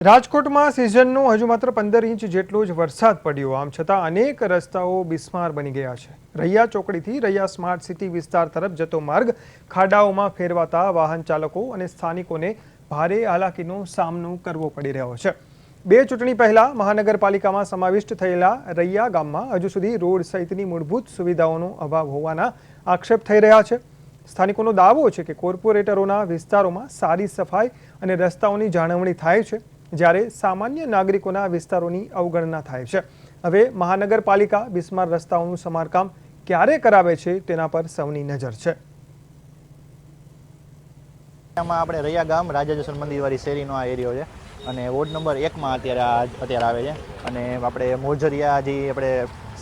રાજકોટમાં સિઝનનો હજુ માત્ર 15 ઇંચ જેટલો જ વરસાદ પડ્યો, આમ છતાં અનેક રસ્તાઓ બિસ્માર બની ગયા છે। રૈયા ચોકડીથી રૈયા સ્માર્ટ સિટી વિસ્તાર તરફ જતો માર્ગ ખાડાઓમાં ફેરવાતા વાહન ચાલકો અને સ્થાનિકોને ભારે હાલાકીનો સામનો કરવો પડી રહ્યો છે। બે ચૂંટણી પહેલા મહાનગરપાલિકામાં સમાવિષ્ટ થયેલા રૈયા ગામમાં હજુ સુધી રોડ સહિતની મૂળભૂત સુવિધાઓનો અભાવ હોવાના આક્ષેપ થઈ રહ્યા છે। સ્થાનિકોનો દાવો છે કે કોર્પોરેટરોના વિસ્તારોમાં સારી સફાઈ અને રસ્તાઓની જાળવણી થાય છે, જ્યારે સામાન્ય નાગરિકોના વિસ્તારોની અવગણના થાય છે। હવે મહાનગરપાલિકા બિસ્માર રસ્તાઓનું સમારકામ ક્યારે કરાવે છે તેના પર સૌની નજર છે। આપણે રૈયા ગામ રાજાજસન મંદિરવાળી શેરીનો આ એરિયો છે અને વોર્ડ નંબર 1માં અત્યારે આવે છે અને આપણે મોજરિયા જે આપણે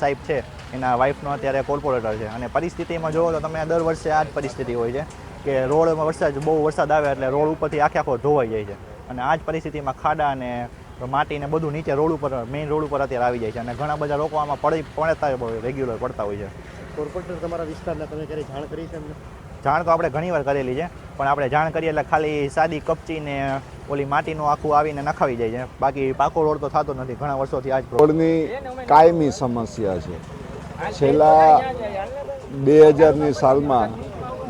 સાહેબ છે એના વાઇફનો અત્યારે કોર્પોરેટર છે અને પરિસ્થિતિમાં જોવો તો તમે દર વર્ષે આ જ પરિસ્થિતિ હોય છે કે રોડમાં બહુ વરસાદ આવે એટલે રોડ ઉપરથી આખો ધોવાઈ જાય છે અને આ જ પરિસ્થિતિમાં ખાડા અને માટી ને બધું નીચે રોડ ઉપર મેઇન રોડ ઉપર અત્યારે આવી જાય છે અને ઘણા બધા લોકો આમાં પડતા રેગ્યુલર પડતા હોય છે। કોર્પોરેટર તમારા વિસ્તારના તમે ક્યારે જાણ કરી છે? જાણ તો આપણે ઘણીવાર કરેલી છે, પણ આપણે જાણ કરીએ એટલે ખાલી સાદી કપચી ને ઓલી માટીનું આખું આવીને નખાવી જાય છે, બાકી પાકો રોડ તો થતો નથી। ઘણા વર્ષોથી આ જ રોડની કાયમી સમસ્યા છે। છેલ્લા 2000ની સાલમાં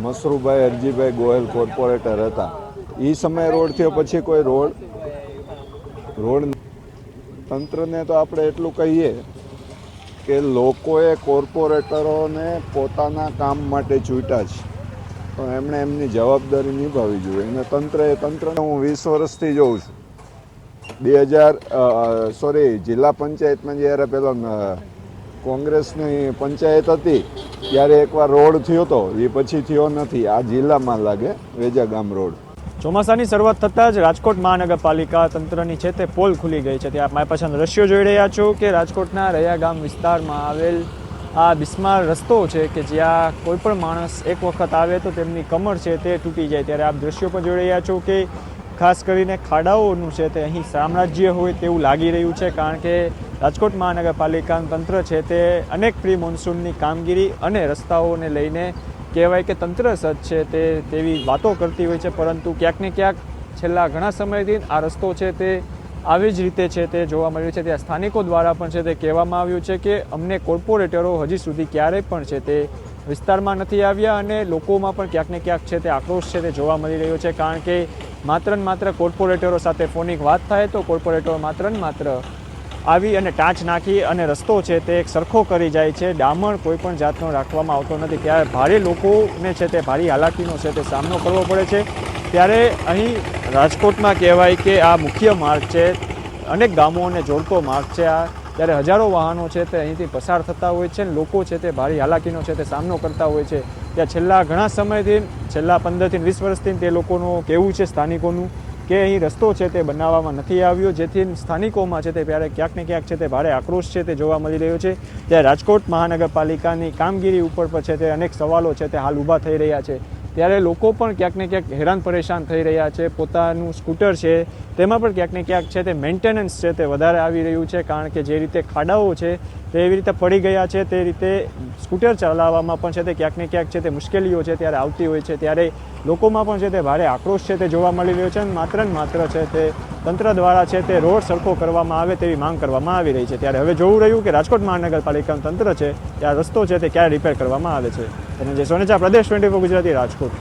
મસરૂભાઈ હરજીભાઈ ગોયલ કોર્પોરેટર હતા, એ સમયે રોડ થયો, પછી કોઈ રોડ તંત્રને તો આપણે એટલું કહીએ કે લોકોએ કોર્પોરેટરોને પોતાના કામ માટે ચૂંટ્યા છે, તો એમણે એમની જવાબદારી નિભાવવી જોઈએ અને તંત્રને હું 20 વર્ષથી જોઉં છું। જિલ્લા પંચાયતમાં જ્યારે પેલો કોંગ્રેસની પંચાયત હતી ત્યારે એકવાર રોડ થયો હતો, એ પછી થયો નથી। આ જિલ્લામાં લાગે વેજા ગામ રોડ। ચોમાસાની શરૂઆત થતાં જ રાજકોટ મહાનગરપાલિકા તંત્રની છે તે પોલ ખુલી ગઈ છે। ત્યાં મારી પાછળ દ્રશ્યો જોઈ રહ્યા છો કે રાજકોટના રૈયા ગામ વિસ્તારમાં આવેલ આ બિસ્માર રસ્તો છે કે જ્યાં કોઈ પણ માણસ એક વખત આવે તો તેમની કમર છે તે તૂટી જાય। ત્યારે આપ દ્રશ્યો પણ જોઈ રહ્યા છો કે ખાસ કરીને ખાડાઓનું છે તે અહીં સામ્રાજ્ય હોય તેવું લાગી રહ્યું છે, કારણ કે રાજકોટ મહાનગરપાલિકાનું તંત્ર છે તે અનેક પ્રી મોન્સૂનની કામગીરી અને રસ્તાઓને લઈને કહેવાય કે તંત્ર સજ્જ છે તેવી વાતો કરતી હોય છે, પરંતુ ક્યાંક ને ક્યાંક છેલ્લા ઘણા સમયથી આ રસ્તો છે તે આવી જ રીતે છે તે જોવા મળ્યું છે। ત્યાં સ્થાનિકો દ્વારા પણ છે તે કહેવામાં આવ્યું છે કે અમને કોર્પોરેટરો હજી સુધી ક્યારેય પણ છે તે વિસ્તારમાં નથી આવ્યા અને લોકોમાં પણ ક્યાંક ને ક્યાંક છે તે આક્રોશ છે તે જોવા મળી રહ્યો છે, કારણ કે માત્ર ને માત્ર કોર્પોરેટરો સાથે ફોનિક વાત થાય તો કોર્પોરેટરો માત્ર ને માત્ર આવી અને ટાંચ નાખી અને રસ્તો છે તે એક સરખો કરી જાય છે, ડામણ કોઈ પણ જાતનો રાખવામાં આવતો નથી। ત્યારે ભારે લોકોને છે તે ભારે હાલાકીનો છે તે સામનો કરવો પડે છે। ત્યારે અહીં રાજકોટમાં કહેવાય કે આ મુખ્ય માર્ગ છે, અનેક ગામોને જોડતો માર્ગ છે આ, ત્યારે હજારો વાહનો છે તે અહીંથી પસાર થતા હોય છે અને લોકો છે તે ભારે હાલાકીનો છે તે સામનો કરતા હોય છે। ત્યાં છેલ્લા ઘણા સમયથી, છેલ્લા 15થી 20 વર્ષથી તે લોકોનું કહેવું છે સ્થાનિકોનું કે અહીં રસ્તો છે તે બનાવવામાં નથી આવ્યો, જેથી સ્થાનિકોમાં છે તે ક્યાંક ને ક્યાંક છે તે ભારે આક્રોશ છે તે જોવા મળી રહ્યો છે। ત્યારે રાજકોટ મહાનગરપાલિકાની કામગીરી ઉપર પણ છે તે અનેક સવાલો છે તે હાલ ઊભા થઈ રહ્યા છે। ત્યારે લોકો પણ ક્યાંક ને ક્યાંક હેરાન પરેશાન થઈ રહ્યા છે। પોતાનું સ્કૂટર છે તેમાં પણ ક્યાંક ને ક્યાંક છે તે મેન્ટેનન્સ છે તે વધારે આવી રહ્યું છે, કારણ કે જે રીતે ખાડાઓ છે તે એવી રીતે પડી ગયા છે તે રીતે સ્કૂટર ચલાવવામાં પણ છે તે ક્યાંક ને ક્યાંક છે તે મુશ્કેલીઓ છે ત્યારે આવતી હોય છે। ત્યારે લોકોમાં પણ છે તે ભારે આક્રોશ છે તે જોવા મળી રહ્યો છે અને માત્ર ને માત્ર છે તે તંત્ર દ્વારા છે તે રોડ સરખો કરવામાં આવે તેવી માંગ કરવામાં આવી રહી છે। ત્યારે હવે જોવું રહ્યું કે રાજકોટ મહાનગરપાલિકાનું તંત્ર છે તે આ રસ્તો છે તે ક્યારે રિપેર કરવામાં આવે છે। અને જે સોનેચા પ્રદેશ 24 ગુજરાતી રાજકોટ।